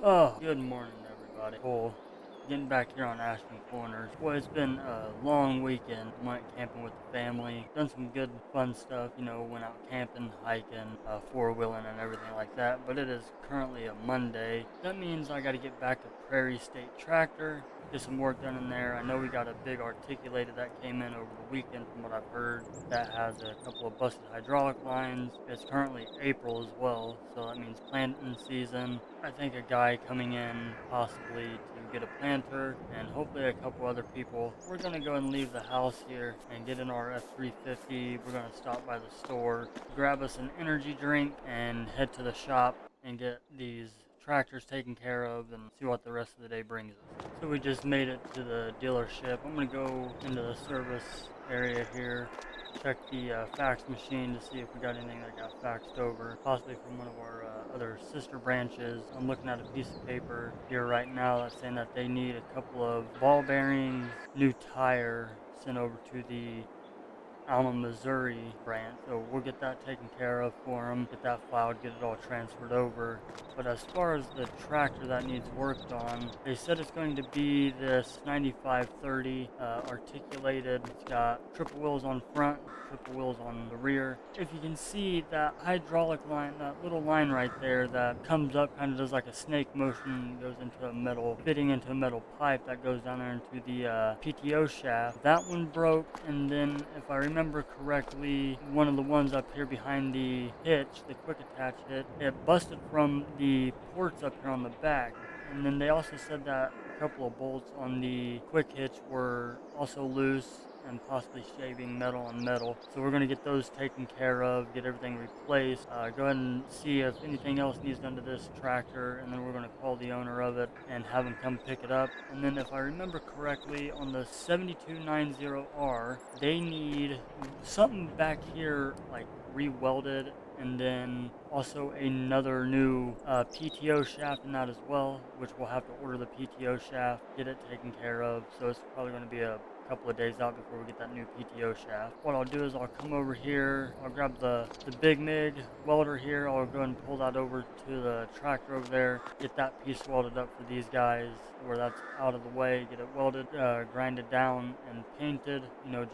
Oh, good morning, everybody. Cool. Getting back here on Ashton Corners. Boy, it's been a long weekend. Went camping with the family. Done some good, fun stuff. Went out camping, hiking, four-wheeling, and everything like that. But it is currently a Monday. That means I got to get back to Prairie State Tractor. Get some work done in there. I know we got a big articulated that came in over the weekend from what I've heard that has a couple of busted hydraulic lines. It's currently April as well, so that means planting season. I think a guy coming in possibly to get a planter and hopefully a couple other people. We're going to go and leave the house here and get in our F-350. We're going to stop by the store, grab us an energy drink, and head to the shop and get these tractors taken care of and see what the rest of the day brings us. So we just made it to the dealership. I'm going to go into the service area here, check the fax machine to see if we got anything that got faxed over, possibly from one of our other sister branches. I'm looking at a piece of paper here right now that's saying that they need a couple of ball bearings, new tire sent over to the Alma, Missouri branch, so we'll get that taken care of for them, get that filed, get it all transferred over. But as far as the tractor that needs worked on, they said it's going to be this 9530 articulated. It's got triple wheels on front, triple wheels on the rear. If you can see that hydraulic line, that little line right there that comes up, kind of does like a snake motion, goes into a metal, fitting into a metal pipe that goes down there into the PTO shaft. That one broke, and then if I remember correctly, one of the ones up here behind the hitch, the quick attach hitch, it busted from the ports up here on the back. And then they also said that a couple of bolts on the quick hitch were also loose and possibly shaving metal on metal. So we're going to get those taken care of, get everything replaced, go ahead and see if anything else needs done to this tractor, and then we're going to call the owner of it and have him come pick it up. And then if I remember correctly, on the 7290R, they need something back here like re-welded, and then also another new PTO shaft in that as well, which we'll have to order the PTO shaft, get it taken care of. So it's probably going to be a couple of days out before we get that new PTO shaft. What I'll do is I'll come over here, I'll grab the Big MIG welder here, I'll go and pull that over to the tractor over there, get that piece welded up for these guys where that's out of the way, get it welded, grinded down and painted,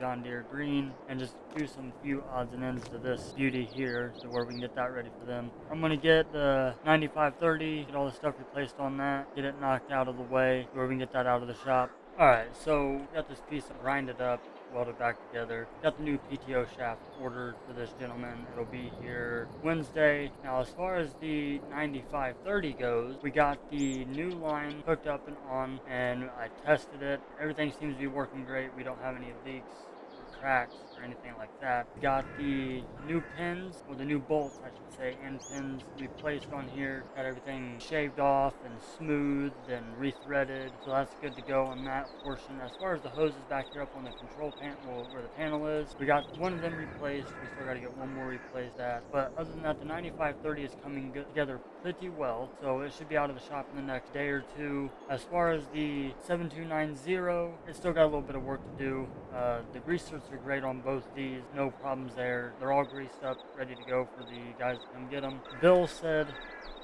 John Deere green, and just do some few odds and ends to this beauty here to where we can get that ready for them. I'm going to get the 9530, get all the stuff replaced on that, get it knocked out of the way where we can get that out of the shop. Alright, so got this piece grinded up, welded back together. Got the new PTO shaft ordered for this gentleman. It'll be here Wednesday. Now, as far as the 9530 goes, we got the new line hooked up and on, and I tested it. Everything seems to be working great. We don't have any leaks or cracks or anything like that. Got the new pins, or the new bolts I should say, and pins replaced on here. Got everything shaved off and smoothed and rethreaded, so that's good to go on that portion. As far as the hoses back here up on the control panel, where the panel is, we got one of them replaced. We still got to get one more replaced but other than that, the 9530 is coming together pretty well, so it should be out of the shop in the next day or two. As far as the 7290, it's still got a little bit of work to do. The grease strips are great on both these, no problems there. They're all greased up, ready to go for the guys to come get them. Bill said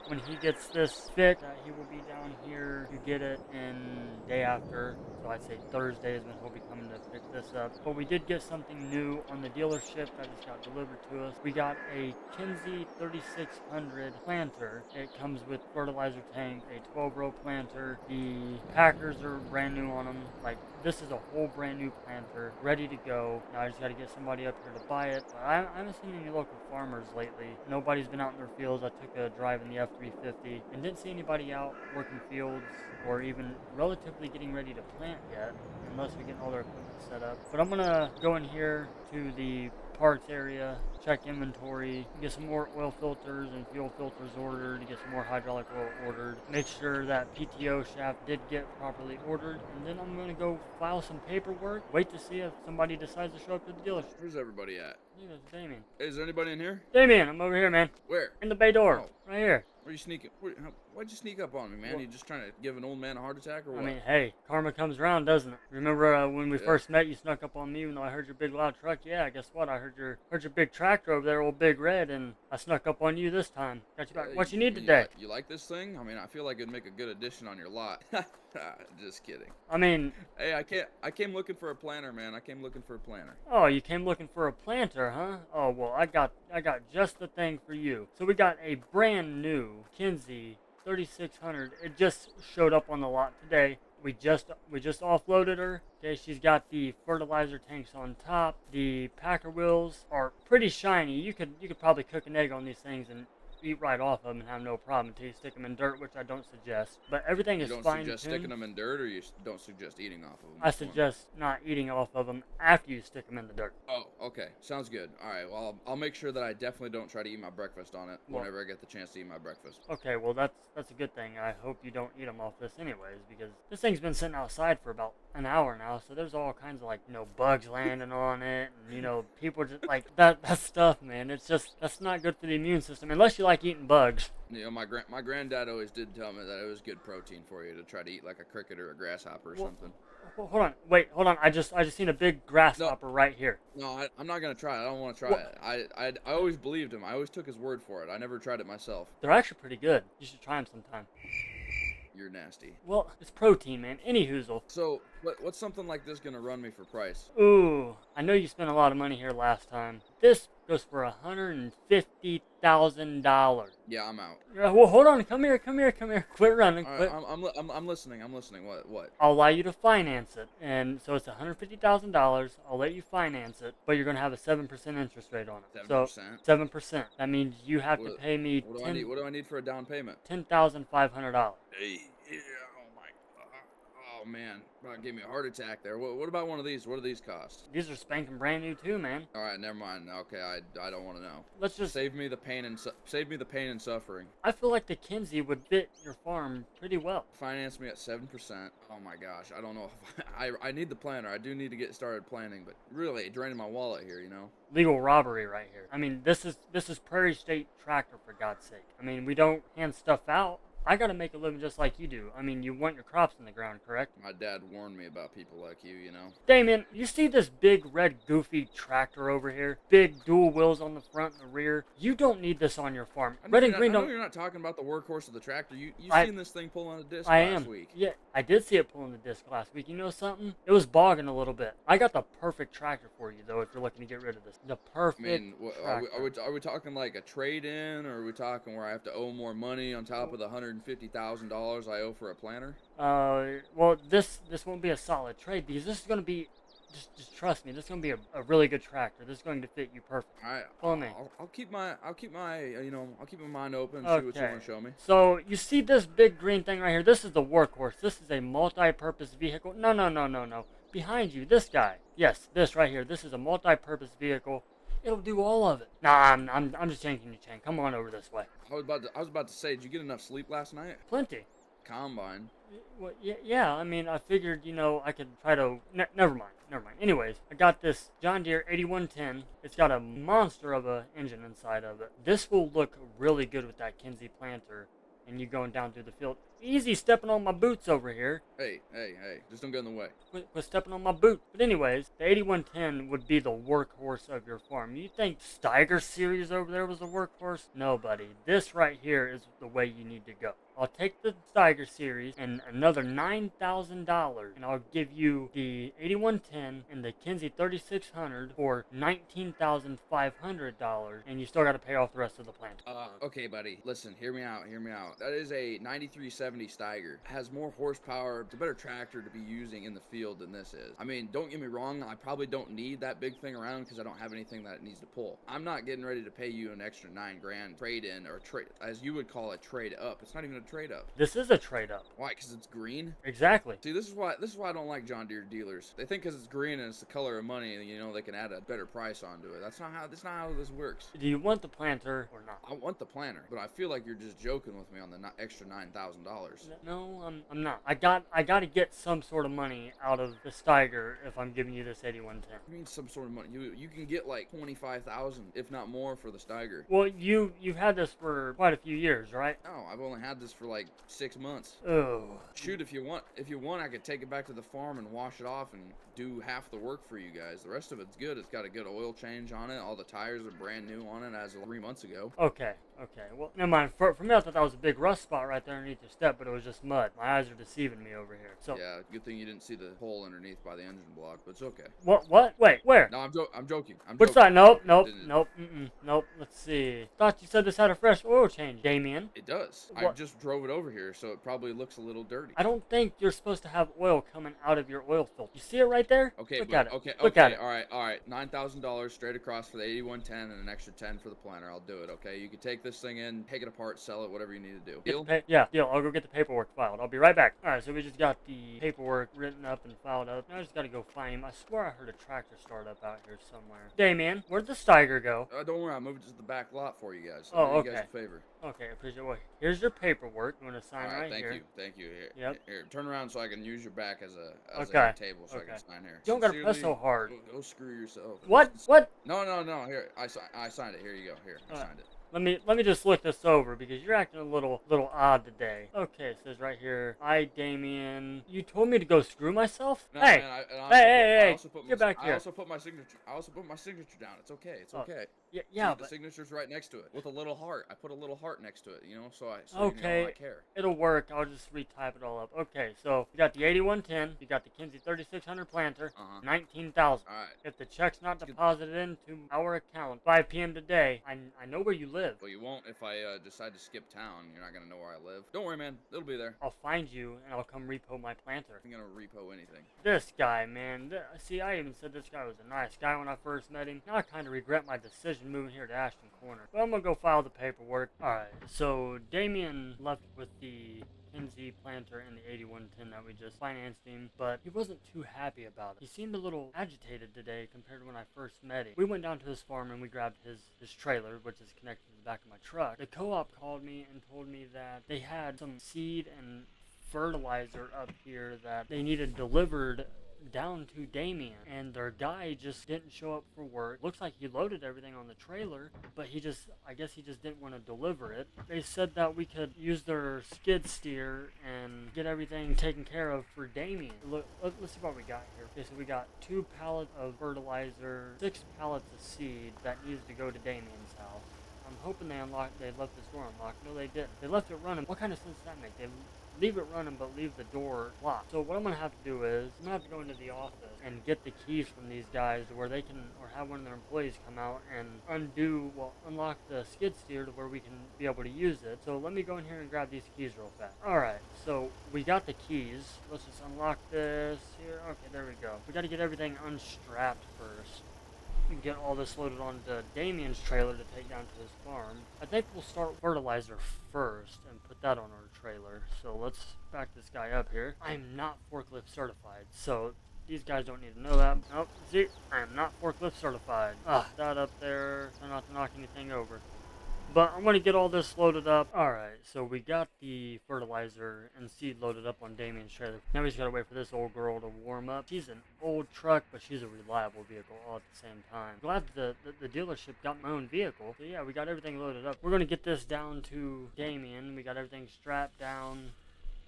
when he gets this fixed, he will be down here to get it in day after. So I'd say Thursday is when he'll be coming to pick this up. But we did get something new on the dealership that just got delivered to us. We got a Kinsey 3600 planter. It comes with fertilizer tank, a 12-row planter. The packers are brand new on them. Like, this is a whole brand new planter, ready to go. Now I just got to get somebody up here to buy it. But I haven't seen any local farmers lately. Nobody's been out in their fields. I took a drive in the F-350 and didn't see anybody out working fields or even relatively getting ready to plant yet, unless we're getting all their equipment set up. But I'm gonna go in here to the parts area, check inventory, get some more oil filters and fuel filters ordered, get some more hydraulic oil ordered, make sure that PTO shaft did get properly ordered, and then I'm going to go file some paperwork, wait to see if somebody decides to show up to the dealership. Where's everybody at? think that's Damien. Hey, is there anybody in here? Damien, I'm over here, man. Where? In the bay door. Oh, Right here. where are you sneaking? Why'd you sneak up on me, man? Well, You just trying to give an old man a heart attack or I what? mean, hey, karma comes around, doesn't it? Remember when we Yeah. first met, you snuck up on me even though I heard your big loud truck? Yeah, guess what? I heard your big tractor over there, old Big Red, and I snuck up on you this time. Got you back. What you need today? You like this thing? I mean, I feel like it'd make a good addition on your lot. Just kidding. I mean, Hey, I came looking for a planter, man. I came looking for a planter. oh, you came looking for a planter, huh? Oh, well, I got just the thing for you. So we got a brand new Kinsey 3600. It just showed up on the lot today. We just offloaded her. Okay, she's got the fertilizer tanks on top. The packer wheels are pretty shiny. You could probably cook an egg on these things and eat right off of them and have no problem until you stick them in dirt, which I don't suggest. But everything is You don't fine-tuned. suggest sticking them in dirt, or you don't suggest eating off of them? I suggest not eating off of them after you stick them in the dirt. Oh, okay. Sounds good. All right. Well, I'll make sure that I definitely don't try to eat my breakfast on it whenever I get the chance to eat my breakfast. Okay, well that's a good thing. I hope you don't eat them off this anyways, because this thing's been sitting outside for about an hour now, so there's all kinds of like bugs landing on it, and people just like that stuff, man. It's just that's not good for the immune system unless you like eating bugs. My granddad always did tell me that it was good protein for you to try to eat like a cricket or a grasshopper or something. Hold on, wait, hold on. I just seen a big grasshopper right here. No, I'm not gonna try it. I don't want to try it. I always believed him. I always took his word for it. I never tried it myself. They're actually pretty good. You should try them sometime. You're nasty. Well, it's protein, man. Any hoozle. So, what's something like this gonna run me for price? Ooh, I know you spent a lot of money here last time. This goes for $150,000. Yeah, I'm out. Well, hold on. Come here. Quit running. All right, I'm listening. What? I'll allow you to finance it, and so it's $150,000. I'll let you finance it, but you're gonna have a 7% interest rate on it. 7%. 7%. That means you have to pay me What do I need for a down payment? $10,500. Hey, yeah, oh man, about gave me a heart attack there. What about one of these? What do these cost? These are spanking brand new too, man. All right, never mind. Okay, I don't want to know. Let's just save me the pain and suffering. I feel like the Kinsey would fit your farm pretty well. Finance me at 7%. Oh my gosh, I don't know if I need the planner. I do need to get started planning, but really draining my wallet here, Legal robbery right here. I mean, this is Prairie State Tractor, for God's sake. I mean, we don't hand stuff out. I gotta make a living just like you do. I mean, you want your crops in the ground, correct? My dad warned me about people like you, Damien, you see this big red goofy tractor over here? Big dual wheels on the front and the rear. You don't need this on your farm. Red and green don't. I know you're not talking about the workhorse of the tractor. You seen this thing pull on a disc last week. Yeah, I did see it pulling the disc last week. You know something? It was bogging a little bit. I got the perfect tractor for you, though, if you're looking to get rid of this. The perfect tractor. Are we talking like a trade-in, or are we talking where I have to owe more money on top of the $150,000 I owe for a planter? Well, this won't be a solid trade because this is going to be, just trust me, this is going to be a really good tractor. This is going to fit you perfect. All right, follow me. I'll keep my I'll keep my mind open and see what you want to show me. So you see this big green thing right here? This is the workhorse. This is a multi-purpose vehicle. No. Behind you, this guy. Yes, this right here. This is a multi-purpose vehicle. It'll do all of it. Nah, I'm just yanking your chain. Come on over this way. I was about to say, did you get enough sleep last night? Plenty. Combine. Well, yeah. I mean, I figured, I could try to. Never mind. Anyways, I got this John Deere 8110. It's got a monster of a engine inside of it. This will look really good with that Kinsey planter, and you going down through the field. Easy stepping on my boots over here. Hey, just don't get in the way. Quit stepping on my boot. But anyways, the 8110 would be the workhorse of your farm. You think Steiger series over there was a workhorse? No, buddy. This right here is the way you need to go. I'll take the Steiger series and another $9,000, and I'll give you the 8110 and the Kinsey 3600 for $19,500, and you still got to pay off the rest of the plant. Okay, buddy. Listen, hear me out. That is a 9370 Steiger. It has more horsepower. It's a better tractor to be using in the field than this is. I mean, don't get me wrong. I probably don't need that big thing around because I don't have anything that it needs to pull. I'm not getting ready to pay you an extra $9,000 trade-in or trade, as you would call it, trade up. It's not even a trade up. This is a trade up. Why? Because it's green. Exactly. See, this is why I don't like John Deere dealers. They think because it's green and it's the color of money, you know, they can add a better price onto it. That's not how this works. Do you want the planter or not? I want the planter, but I feel like you're just joking with me on the extra $9,000. No, I'm not. I got to get some sort of money out of the Steiger if I'm giving you this 8110. I mean, some sort of money. You can get like 25,000, if not more, for the Steiger. Well, you've had this for quite a few years, right? No, I've only had this for like 6 months. Oh. Shoot, if you want, I could take it back to the farm and wash it off and do half the work for you guys. The rest of it's good. It's got a good oil change on it. All the tires are brand new on it as of 3 months ago. Okay. Well, never mind. For me, I thought that was a big rust spot right there underneath your step, but it was just mud. My eyes are deceiving me over here. So yeah, good thing you didn't see the hole underneath by the engine block, but it's okay. What? Wait, where? No, I'm joking. Which side? Nope. Nope. Let's see. Thought you said this had a fresh oil change, Damien. It does. What? I just drove it over here, so it probably looks a little dirty. I don't think you're supposed to have oil coming out of your oil filter. You see it right there? Okay, Look at it. Look at it. All right. $9,000 straight across for the 8110 and an extra 10 for the planter. I'll do it. Okay, you can take this thing in, take it apart, sell it, whatever you need to do. Deal? Yeah, deal. I'll go get the paperwork filed. I'll be right back. All right, so we just got the paperwork written up and filed up. Now I just got to go find him. I swear I heard a tractor start up out here somewhere. Damien, where'd the Steiger go? Don't worry, I moved it to the back lot for you guys. So Oh, do okay. You guys a favor. Okay, appreciate it. Well, here's your paperwork. You want to sign right thank here. Thank you. Here, Yep. Here, turn around so I can use your back as a table so I can sign here. You don't gotta press so hard. Go screw yourself. What? No. Here, I signed it. Here you go. Here, I signed it. Let me just look this over because you're acting a little odd today. Okay, it says right here, I, Damien, you told me to go screw myself? No, hey, man, hey, get back here. I also put my signature down. It's okay. It's okay. Yeah, but the signature's right next to it with a little heart. I put a little heart next to it, you know, so okay, you know I care. It'll work. I'll just retype it all up. Okay, so you got the 8110, you got the Kinsey 3600 planter, 19,000. All right. If the check's not deposited into our account 5 p.m. today, I know where you live. Well, you won't if I decide to skip town. You're not gonna know where I live. Don't worry, man. It'll be there. I'll find you and I'll come repo my planter. I'm gonna repo anything. This guy, man. See, I even said this guy was a nice guy when I first met him. Now I kind of regret my decision moving here to Ashton Corner. But I'm gonna go file the paperwork. Alright, so Damien left with the Kinsey planter and the 8110 that we just financed him, but he wasn't too happy about it. He seemed a little agitated today compared to when I first met him. We went down to his farm and we grabbed his trailer, which is connected to the back of my truck. The co-op called me and told me that they had some seed and fertilizer up here that they needed delivered down to Damien, and their guy just didn't show up for work. Looks like he loaded everything on the trailer, but I guess he just didn't want to deliver it. They said that we could use their skid steer and get everything taken care of for Damien. Look, let's see what we got here. Okay, so we got 2 pallets of fertilizer, 6 pallets of seed that needs to go to Damien's house. I'm hoping they left this door unlocked. No, they didn't. They left it running. What kind of sense does that make? They leave it running but leave the door locked. So what I'm going to have to do is I'm going to have to go into the office and get the keys from these guys to where they can, or have one of their employees come out and unlock the skid steer to where we can be able to use it. So let me go in here and grab these keys real fast. Alright, so we got the keys. Let's just unlock this here. Okay, there we go. We got to get everything unstrapped first. Get all this loaded onto Damien's trailer to take down to his farm. I think we'll start fertilizer first and put that on our trailer. So let's back this guy up here. I'm not forklift certified, so these guys don't need to know that. Nope, see, I am not forklift certified. That up there, try not to knock anything over. But I'm going to get all this loaded up. Alright, so we got the fertilizer and seed loaded up on Damien's trailer. Now we just got to wait for this old girl to warm up. She's an old truck, but she's a reliable vehicle all at the same time. Glad the dealership got my own vehicle. So yeah, we got everything loaded up. We're going to get this down to Damien. We got everything strapped down.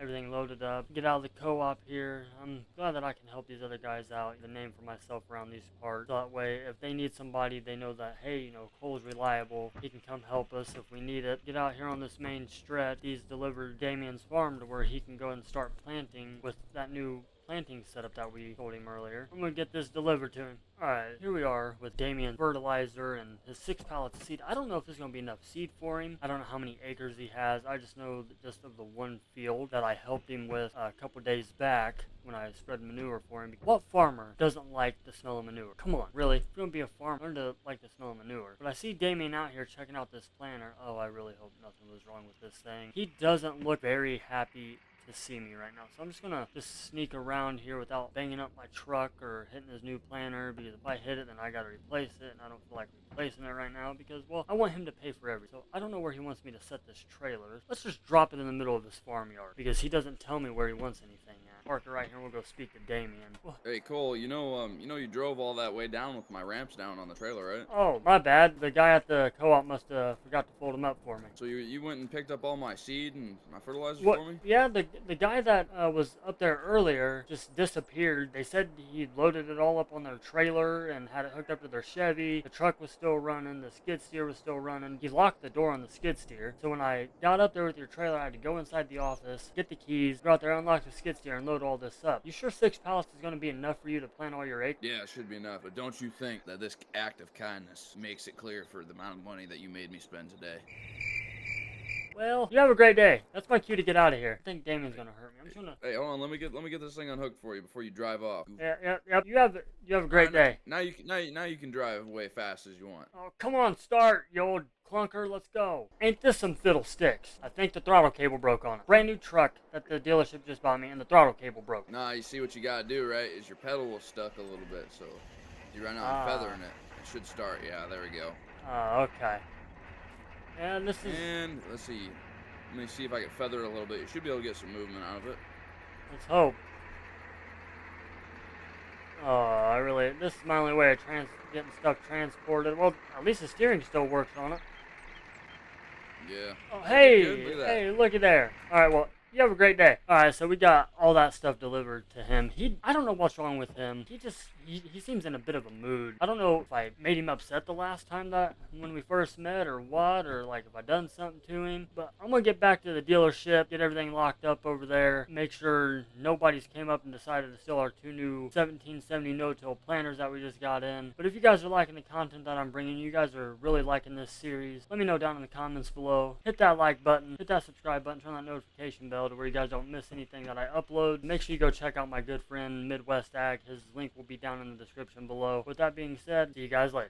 Everything loaded up. Get out of the co-op here. I'm glad that I can help these other guys out. The name for myself around these parts. So that way, if they need somebody, they know that, hey, you know, Cole's reliable. He can come help us if we need it. Get out here on this main stretch. He's delivered Damien's farm to where he can go and start planting with that new planting setup that we told him earlier. I'm gonna get this delivered to him. Alright, here we are with Damien's fertilizer and his 6 pallets of seed. I don't know if there's gonna be enough seed for him. I don't know how many acres he has. I just know that just of the one field that I helped him with a couple days back when I spread manure for him. What farmer doesn't like the smell of manure? Come on, really? If you're gonna be a farmer, learn to like the smell of manure. But I see Damien out here checking out this planter. Oh, I really hope nothing was wrong with this thing. He doesn't look very happy to see me right now, so I'm just gonna sneak around here without banging up my truck or hitting his new planter, because if I hit it then I gotta replace it, and I don't feel like replacing it right now because, well, I want him to pay for everything. So I don't know where he wants me to set this trailer. Let's just drop it in the middle of this farmyard because he doesn't tell me where he wants anything at. Park it right here and we'll go speak to Damien. Hey Cole, you know you drove all that way down with my ramps down on the trailer, right? Oh, my bad. The guy at the co-op must have forgot to fold them up for me. So you went and picked up all my seed and my fertilizer What? for me? Yeah, the guy that was up there earlier just disappeared. They said he loaded it all up on their trailer and had it hooked up to their Chevy. The truck was still running. The skid steer was still running. He locked the door on the skid steer. So when I got up there with your trailer, I had to go inside the office, get the keys, go out there, unlock the skid steer, and load all this up. You sure 6 pallets is going to be enough for you to plant all your acres? Yeah, it should be enough. But don't you think that this act of kindness makes it clear for the amount of money that you made me spend today? Well, you have a great day. That's my cue to get out of here. I think Damien's gonna hurt me. I'm just gonna. Hey, hold on. Let me get this thing unhooked for you before you drive off. Yeah. You have a great day. Now you can drive away fast as you want. Oh, come on, start, you old clunker. Let's go. Ain't this some fiddlesticks? I think the throttle cable broke on it. Brand new truck that the dealership just bought me, and the throttle cable broke. Nah, you see what you gotta do, right? Is your pedal was stuck a little bit, so you run out of feathering it. It should start. Yeah, there we go. Okay. And this is. And let's see. Let me see if I can feather it a little bit. You should be able to get some movement out of it. Let's hope. This is my only way of getting stuff transported. Well, at least the steering still works on it. Yeah. Oh, hey, Look at that. hey, looky there. All right, well, you have a great day. All right, so we got all that stuff delivered to him. I don't know what's wrong with him. He seems in a bit of a mood. I don't know if I made him upset the last time when we first met or what, or like if I done something to him. But I'm gonna get back to the dealership, get everything locked up over there, make sure nobody's came up and decided to steal our 2 new 1770 no-till planters that we just got in. But if you guys are liking the content that I'm bringing, you guys are really liking this series, let me know down in the comments below. Hit that like button, hit that subscribe button, turn that notification bell to where you guys don't miss anything that I upload. Make sure you go check out my good friend Midwestag. His link will be down in the description below. With that being said, see you guys later.